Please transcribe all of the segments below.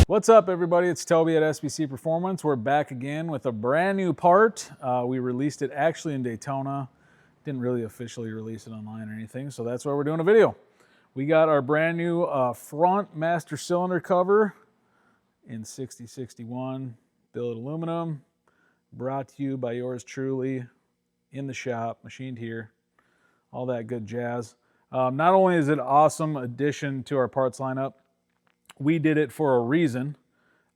What's up, everybody? It's Toby at SBC Performance. We're back again with a brand new part. We released it actually in Daytona. Didn't really officially release it online or anything, so that's why we're doing a video. We got our brand new front master cylinder cover in 6061 billet aluminum, brought to you by yours truly in the shop, machined here, all that good jazz. Not only is it an awesome addition to our parts lineup, we did it for a reason.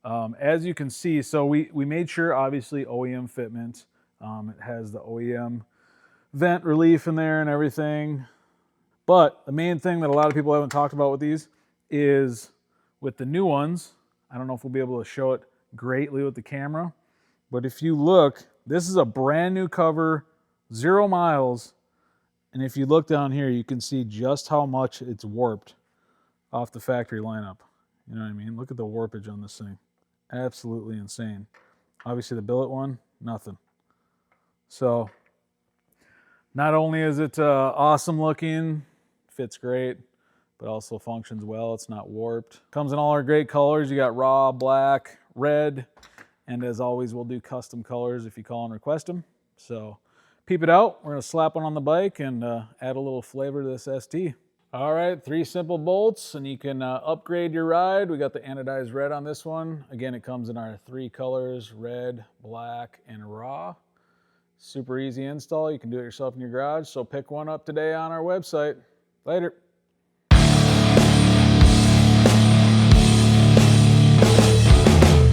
As you can see, so we made sure, obviously, OEM fitment. It has the OEM vent relief in there and everything. But the main thing that a lot of people haven't talked about with these is with the new ones, I don't know if we'll be able to show it greatly with the camera, but if you look, this is a brand new cover, 0 miles. And if you look down here, you can see just how much it's warped off the factory lineup. You know what I mean? Look at the warpage on this thing. Absolutely insane. Obviously the billet one, nothing. So not only is it awesome looking, fits great, but also functions well. It's not warped. Comes in all our great colors. You got raw, black, red, and as always, we'll do custom colors if you call and request them. So peep it out. We're gonna slap one on the bike and add a little flavor to this ST. All right, 3 simple bolts and you can upgrade your ride. We got the anodized red on this one. Again, it comes in our 3 colors, red, black, and raw. Super easy install. You can do it yourself in your garage. So pick one up today on our website. Later.